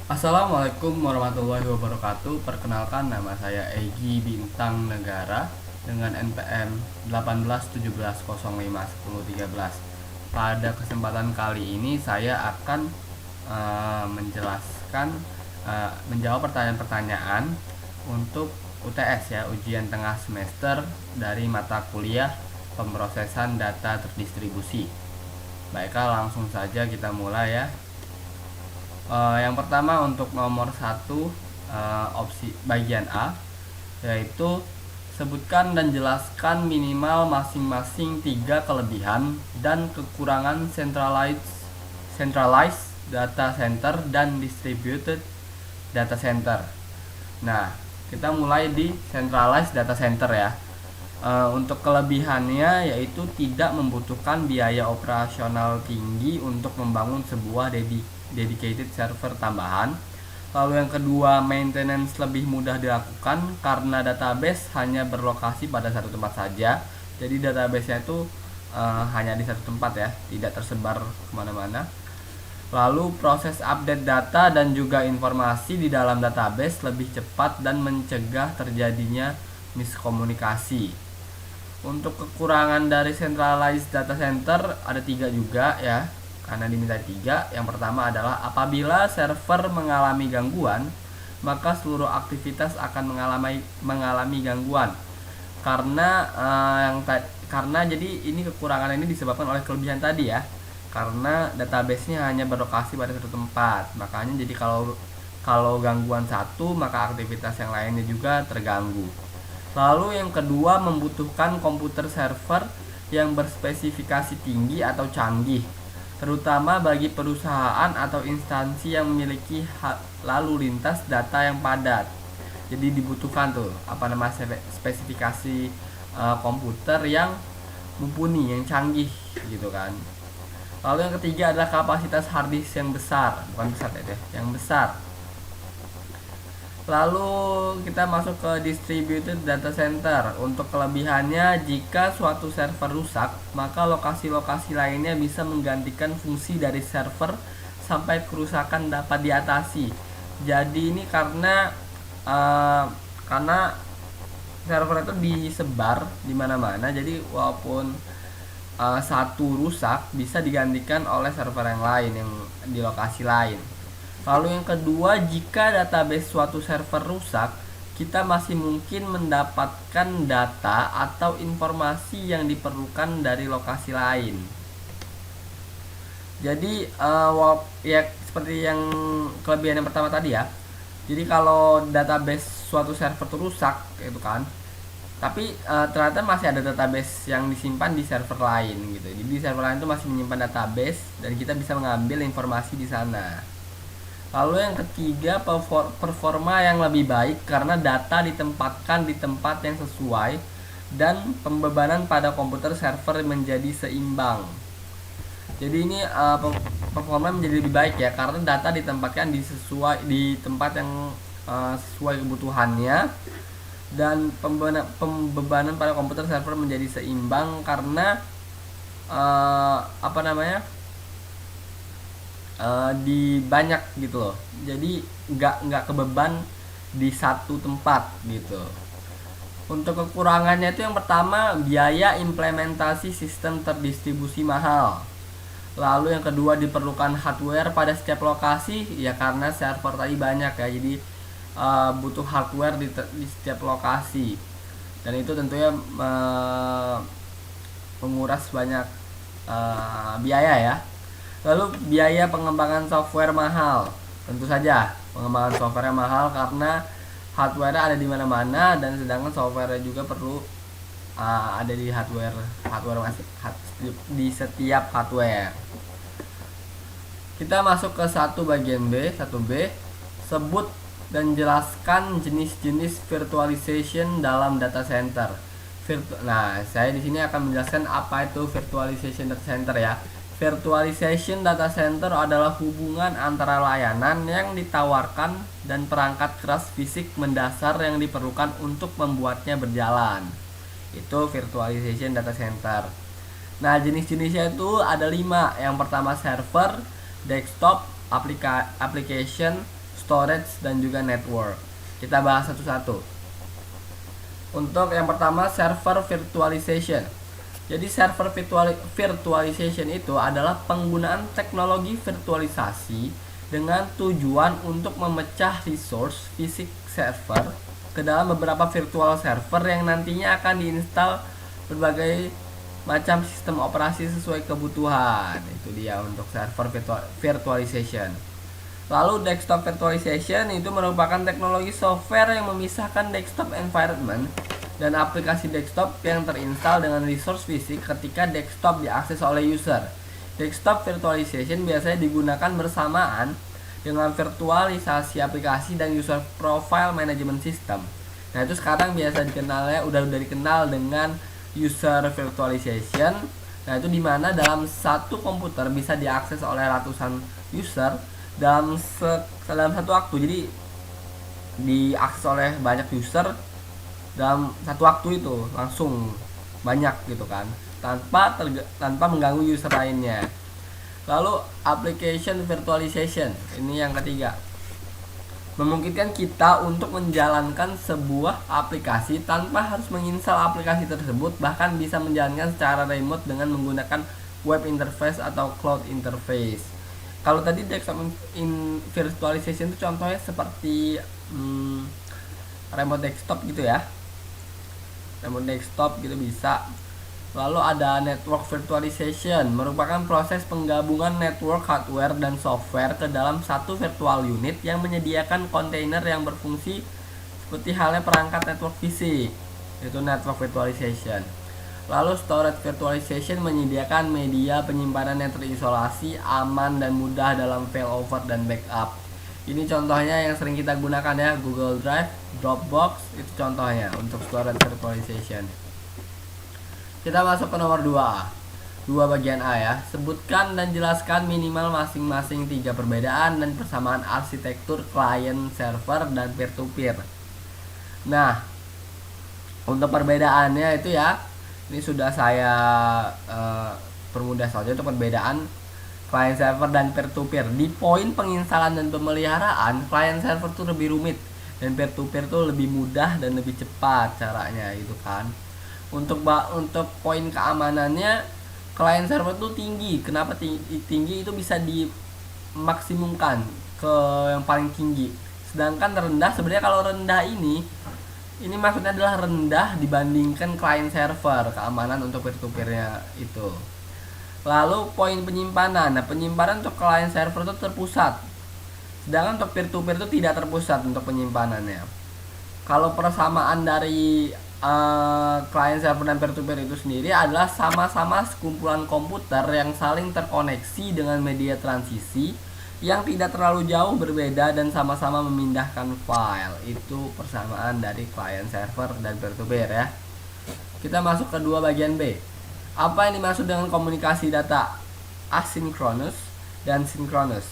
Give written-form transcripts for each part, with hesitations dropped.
Assalamualaikum warahmatullahi wabarakatuh. Perkenalkan, nama saya Egi Bintang Negara dengan NPM 1817051013. Pada kesempatan kali ini saya akan menjawab pertanyaan-pertanyaan untuk UTS ya, ujian tengah semester dari mata kuliah pemrosesan data terdistribusi. Baiklah, langsung saja kita mulai ya. Yang pertama untuk nomor 1, opsi bagian A, yaitu sebutkan dan jelaskan minimal masing-masing 3 kelebihan dan kekurangan centralized data center dan distributed data center. Nah, kita mulai di centralized data center ya. Untuk kelebihannya yaitu tidak membutuhkan biaya operasional tinggi untuk membangun sebuah dedicated server tambahan. Lalu yang kedua, maintenance lebih mudah dilakukan karena database hanya berlokasi pada satu tempat saja. Jadi database-nya itu hanya di satu tempat ya, tidak tersebar kemana-mana. Lalu proses update data dan juga informasi di dalam database lebih cepat dan mencegah terjadinya miskomunikasi. Untuk kekurangan dari centralized data center ada 3 juga ya, karena diminta 3. Yang pertama adalah apabila server mengalami gangguan, maka seluruh aktivitas akan mengalami gangguan. Karena jadi ini kekurangan ini disebabkan oleh kelebihan tadi ya. Karena database-nya hanya berlokasi pada satu tempat. Makanya jadi kalau gangguan satu, maka aktivitas yang lainnya juga terganggu. Lalu yang kedua, membutuhkan komputer server yang berspesifikasi tinggi atau canggih, terutama bagi perusahaan atau instansi yang memiliki lalu lintas data yang padat. Jadi dibutuhkan tuh spesifikasi komputer yang mumpuni, yang canggih gitu kan. Lalu yang ketiga adalah kapasitas hard disk yang besar, bukan besar ya, yang besar. Lalu kita masuk ke distributed data center. Untuk kelebihannya, jika suatu server rusak, maka lokasi-lokasi lainnya bisa menggantikan fungsi dari server sampai kerusakan dapat diatasi. Jadi ini karena server itu disebar di mana-mana. Jadi walaupun satu rusak, bisa digantikan oleh server yang lain yang di lokasi lain. Lalu yang kedua, jika database suatu server rusak, kita masih mungkin mendapatkan data atau informasi yang diperlukan dari lokasi lain. Jadi ya seperti yang kelebihan yang pertama tadi ya. Jadi kalau database suatu server itu rusak itu kan, tapi ternyata masih ada database yang disimpan di server lain gitu. Jadi server lain itu masih menyimpan database dan kita bisa mengambil informasi di sana. Lalu yang ketiga, performa yang lebih baik karena data ditempatkan di tempat yang sesuai dan pembebanan pada komputer server menjadi seimbang. Jadi ini performa menjadi lebih baik ya karena data ditempatkan di tempat yang sesuai kebutuhannya, dan pembebanan pada komputer server menjadi seimbang karena di banyak gitu loh. Jadi nggak kebeban di satu tempat gitu. Untuk kekurangannya itu yang pertama, biaya implementasi sistem terdistribusi mahal. Lalu yang kedua, diperlukan hardware pada setiap lokasi ya karena server tadi banyak ya. Jadi butuh hardware di setiap lokasi. Dan itu tentunya menguras banyak biaya ya. Lalu biaya pengembangan software mahal. Tentu saja pengembangan software mahal karena hardware ada di mana-mana, dan sedangkan software juga perlu ada di di setiap hardware. Kita masuk ke bagian B, 1B. Sebut dan jelaskan jenis-jenis virtualization dalam data center. Nah, saya di sini akan menjelaskan apa itu virtualization data center ya. Virtualization data center adalah hubungan antara layanan yang ditawarkan dan perangkat keras fisik mendasar yang diperlukan untuk membuatnya berjalan. Itu virtualization data center. Nah, jenis-jenisnya itu ada 5. Yang pertama server, desktop, application, storage, dan juga network. Kita bahas satu-satu. Untuk yang pertama, server virtualization. Jadi server virtualization itu adalah penggunaan teknologi virtualisasi dengan tujuan untuk memecah resource fisik server ke dalam beberapa virtual server yang nantinya akan diinstal berbagai macam sistem operasi sesuai kebutuhan. Itu dia untuk server virtualization. Lalu desktop virtualization itu merupakan teknologi software yang memisahkan desktop environment dan aplikasi desktop yang terinstal dengan resource fisik ketika desktop diakses oleh user. Desktop virtualization biasanya digunakan bersamaan dengan virtualisasi aplikasi dan user profile management system. Nah, itu sekarang biasa dikenalnya udah dikenal dengan user virtualization. Nah, itu dimana dalam satu komputer bisa diakses oleh ratusan user dalam satu waktu. Jadi diakses oleh banyak user dalam satu waktu, itu langsung banyak gitu kan, tanpa mengganggu user lainnya. Lalu application virtualization, ini yang ketiga, memungkinkan kita untuk menjalankan sebuah aplikasi tanpa harus menginstal aplikasi tersebut, bahkan bisa menjalankan secara remote dengan menggunakan web interface atau cloud interface. Kalau tadi desktop virtualization itu contohnya seperti remote desktop gitu ya, remote desktop gitu bisa. Lalu ada network virtualization, merupakan proses penggabungan network hardware dan software ke dalam satu virtual unit yang menyediakan kontainer yang berfungsi seperti halnya perangkat network fisik. Itu network virtualization. Lalu storage virtualization menyediakan media penyimpanan yang terisolasi, aman, dan mudah dalam failover dan backup. Ini contohnya yang sering kita gunakan ya, Google Drive, Dropbox, itu contohnya untuk storage virtualization. Kita masuk ke nomor 2A. 2 bagian A ya. Sebutkan dan jelaskan minimal masing-masing 3 perbedaan dan persamaan arsitektur client server dan peer-to-peer. Nah, untuk perbedaannya itu ya, ini sudah saya permudah saja untuk perbedaan client server dan peer-to-peer. Di poin penginstalan dan pemeliharaan, client server tuh lebih rumit dan peer-to-peer tuh lebih mudah dan lebih cepat caranya gitu kan. Untuk poin keamanannya, client server tuh tinggi. Kenapa tinggi? Itu bisa dimaksimumkan ke yang paling tinggi. Sedangkan rendah, sebenarnya kalau rendah ini maksudnya adalah rendah dibandingkan client server, keamanan untuk peer-to-peernya itu. Lalu poin penyimpanan. Nah, penyimpanan untuk client server itu terpusat, sedangkan untuk peer-to-peer itu tidak terpusat untuk penyimpanannya. Kalau persamaan dari client server dan peer-to-peer itu sendiri adalah sama-sama sekumpulan komputer yang saling terkoneksi dengan media transisi yang tidak terlalu jauh berbeda dan sama-sama memindahkan file. Itu persamaan dari client server dan peer-to-peer ya. Kita masuk ke 2 bagian B. Apa yang dimaksud dengan komunikasi data asinkronus dan sinkronus?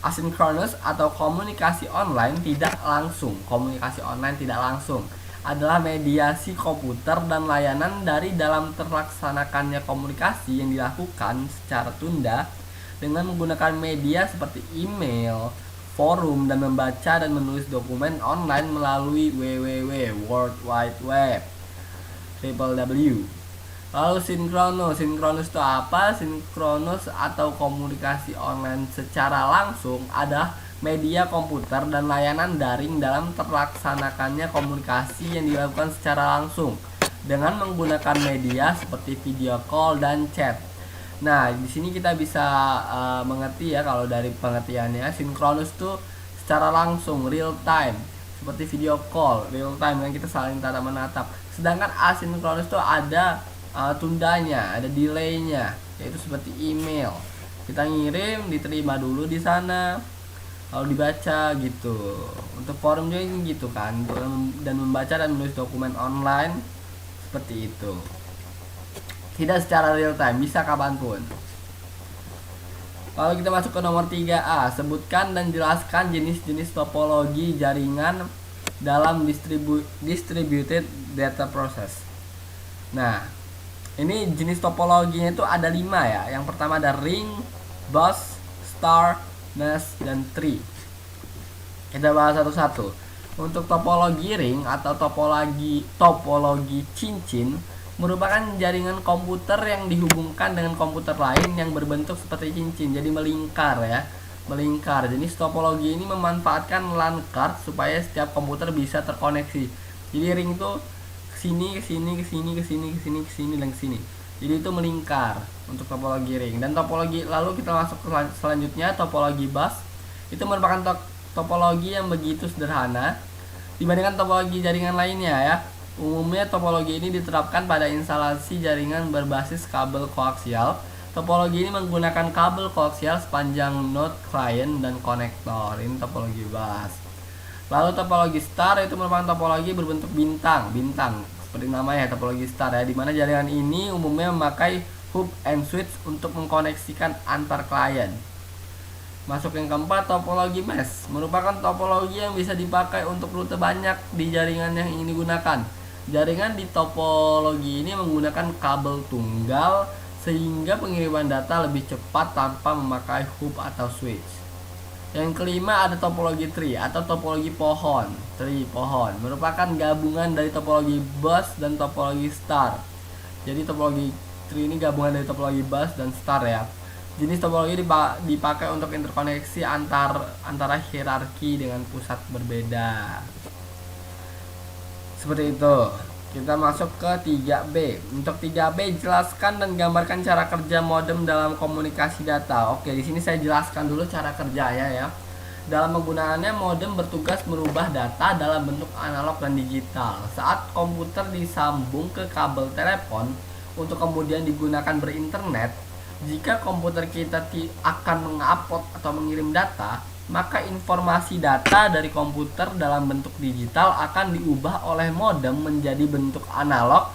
Asinkronus atau komunikasi online tidak langsung. Komunikasi online tidak langsung adalah mediasi komputer dan layanan dari dalam terlaksanakannya komunikasi yang dilakukan secara tunda dengan menggunakan media seperti email, forum, dan membaca dan menulis dokumen online melalui www, World Wide Web, www. Lalu sinkronus. Sinkronus itu apa? Sinkronus atau komunikasi online secara langsung adalah media komputer dan layanan daring dalam terlaksanakannya komunikasi yang dilakukan secara langsung dengan menggunakan media seperti video call dan chat. Nah, di sini kita bisa mengerti ya, kalau dari pengertiannya, sinkronus itu secara langsung, real time, seperti video call, real time yang kita saling tatap menatap. Sedangkan asinkronus itu ada tundanya, ada delaynya, yaitu seperti email. Kita ngirim, diterima dulu di sana, lalu dibaca gitu. Untuk forum juga gitu kan, dan membaca dan menulis dokumen online seperti itu. Tidak secara real time, bisa kapanpun. Lalu kita masuk ke nomor 3A. Sebutkan dan jelaskan jenis-jenis topologi jaringan dalam distributed data process. Nah, ini jenis topologinya itu ada 5 ya. Yang pertama ada ring, bus, star, mesh, dan tree. Kita bahas satu-satu. Untuk topologi ring atau topologi cincin merupakan jaringan komputer yang dihubungkan dengan komputer lain yang berbentuk seperti cincin, jadi melingkar ya. Melingkar. Jenis topologi ini memanfaatkan LAN card supaya setiap komputer bisa terkoneksi. Jadi ring itu kesini, kesini, kesini, kesini, kesini, kesini, dan kesini. Jadi itu melingkar untuk topologi ring. Dan topologi, lalu kita masuk ke selanjutnya, topologi bus. Itu merupakan topologi yang begitu sederhana dibandingkan topologi jaringan lainnya ya. Umumnya topologi ini diterapkan pada instalasi jaringan berbasis kabel koaksial. Topologi ini menggunakan kabel koaksial sepanjang node klien dan konektor. Ini topologi bus. Lalu topologi star itu merupakan topologi berbentuk bintang, seperti namanya topologi star ya, dimana jaringan ini umumnya memakai hub and switch untuk mengkoneksikan antar klien. Masuk yang keempat, topologi mesh merupakan topologi yang bisa dipakai untuk rute banyak di jaringan yang ingin digunakan. Jaringan di topologi ini menggunakan kabel tunggal sehingga pengiriman data lebih cepat tanpa memakai hub atau switch. Yang kelima ada topologi tree atau topologi pohon. Tree, pohon, merupakan gabungan dari topologi bus dan topologi star. Jadi topologi tree ini gabungan dari topologi bus dan star ya. Jenis topologi dipakai untuk interkoneksi antara hierarki dengan pusat berbeda. Seperti itu. Kita masuk ke 3B. Untuk 3B, jelaskan dan gambarkan cara kerja modem dalam komunikasi data. Oke, di sini saya jelaskan dulu cara kerjanya ya. Dalam penggunaannya, modem bertugas merubah data dalam bentuk analog dan digital. Saat komputer disambung ke kabel telepon untuk kemudian digunakan berinternet, jika komputer kita akan mengupload atau mengirim data, maka informasi data dari komputer dalam bentuk digital akan diubah oleh modem menjadi bentuk analog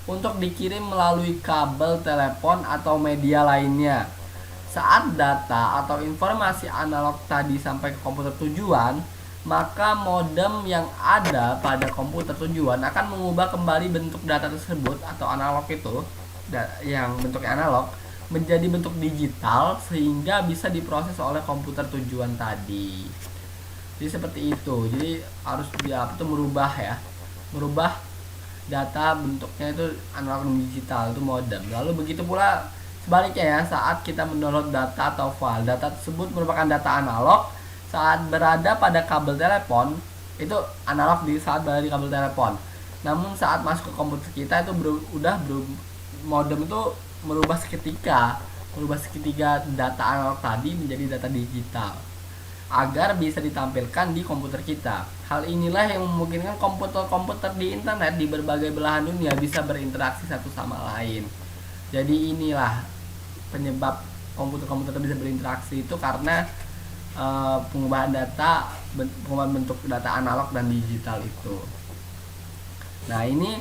untuk dikirim melalui kabel telepon atau media lainnya. Saat data atau informasi analog tadi sampai ke komputer tujuan, maka modem yang ada pada komputer tujuan akan mengubah kembali bentuk data tersebut atau analog itu, yang bentuknya analog, menjadi bentuk digital sehingga bisa diproses oleh komputer tujuan tadi. Jadi seperti itu. Jadi harus dia itu merubah data bentuknya itu analog dan digital, itu modem. Lalu begitu pula sebaliknya ya, saat kita mendownload data atau file, data tersebut merupakan data analog saat berada pada kabel telepon, itu analog saat berada di kabel telepon. Namun saat masuk ke komputer kita itu modem itu merubah seketika data analog tadi menjadi data digital agar bisa ditampilkan di komputer kita. Hal inilah yang memungkinkan komputer-komputer di internet di berbagai belahan dunia bisa berinteraksi satu sama lain. Jadi inilah penyebab komputer-komputer bisa berinteraksi itu karena pengubahan bentuk data analog dan digital itu. Nah, ini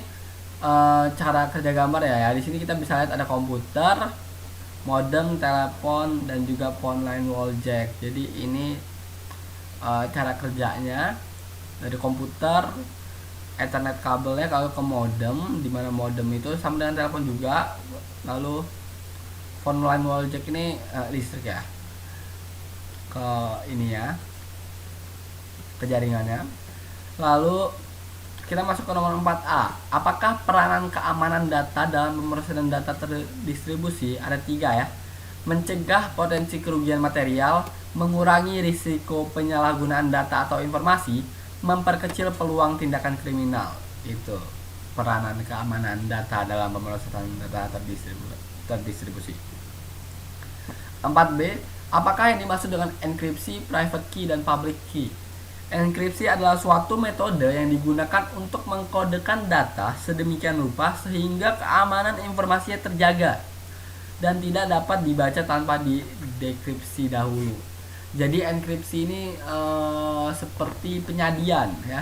cara kerja gambar ya. Di sini kita bisa lihat ada komputer, modem, telepon, dan juga phone line wall jack. Jadi ini cara kerjanya dari komputer, Ethernet kabelnya kalau ke modem, dimana modem itu sama dengan telepon juga. Lalu phone line wall jack ini listrik ya, ke ini ya, ke jaringannya. Lalu kita masuk ke nomor 4A. Apakah peranan keamanan data dalam pemrosesan data terdistribusi? Ada 3 ya. Mencegah potensi kerugian material, mengurangi risiko penyalahgunaan data atau informasi, memperkecil peluang tindakan kriminal. Itu peranan keamanan data dalam pemrosesan data terdistribusi. 4B. Apakah yang dimaksud dengan enkripsi, private key, dan public key? Enkripsi adalah suatu metode yang digunakan untuk mengkodekan data sedemikian rupa sehingga keamanan informasinya terjaga dan tidak dapat dibaca tanpa didekripsi dahulu. Jadi enkripsi ini seperti penyandian ya,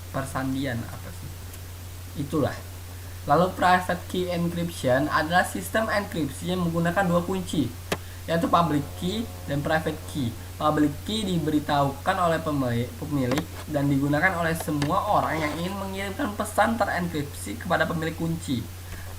persandian apa sih? Itulah. Lalu private key encryption adalah sistem enkripsi yang menggunakan 2 kunci, yaitu public key dan private key. Public key diberitahukan oleh pemilik dan digunakan oleh semua orang yang ingin mengirimkan pesan terenkripsi kepada pemilik kunci.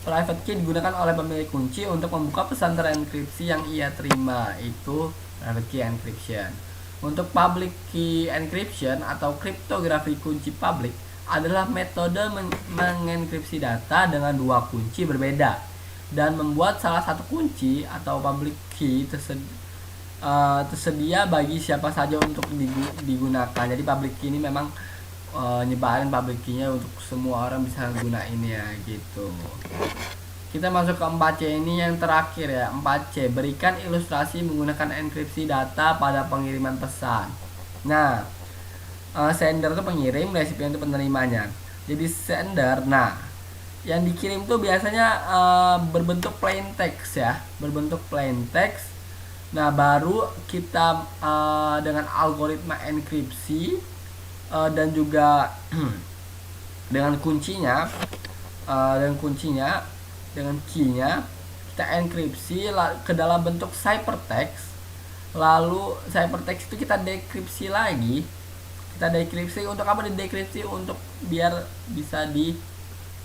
Private key digunakan oleh pemilik kunci untuk membuka pesan terenkripsi yang ia terima, itu private key encryption. Untuk public key encryption atau kriptografi kunci publik adalah metode mengenkripsi data dengan dua kunci berbeda dan membuat salah satu kunci atau public key tersedia bagi siapa saja untuk digunakan. Jadi public key ini memang nyebarin public key-nya untuk semua orang bisa gunain ya gitu. Kita masuk ke 4C ini yang terakhir ya. 4C, berikan ilustrasi menggunakan enkripsi data pada pengiriman pesan. Nah, sender itu pengirim, recipient itu penerimanya. Jadi sender, nah yang dikirim tuh biasanya berbentuk plain text ya, berbentuk plain text. Nah baru kita dengan algoritma enkripsi dan juga dengan kuncinya, dengan key-nya kita enkripsi ke dalam bentuk ciphertext. Lalu ciphertext itu kita dekripsi lagi. Kita dekripsi untuk apa? Didekripsi untuk biar bisa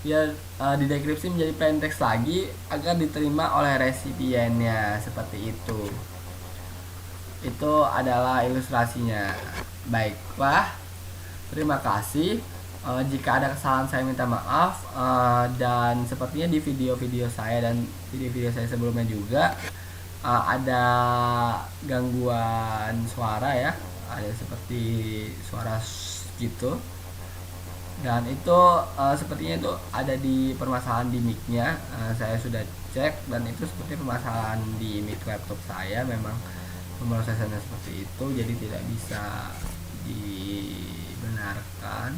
didekripsi menjadi plain text lagi agar diterima oleh resipiennya, seperti itu. Itu adalah ilustrasinya. Baiklah, terima kasih. Jika ada kesalahan saya minta maaf, dan sepertinya di video-video saya dan video-video saya sebelumnya juga ada gangguan suara ya, ada seperti suara gitu, dan itu sepertinya itu ada di permasalahan di mic-nya. Saya sudah cek dan itu seperti permasalahan di mic laptop saya, memang pemrosesannya seperti itu, jadi tidak bisa dibenarkan.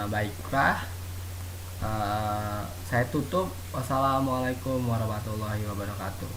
Baiklah, saya tutup. Wassalamualaikum warahmatullahi wabarakatuh.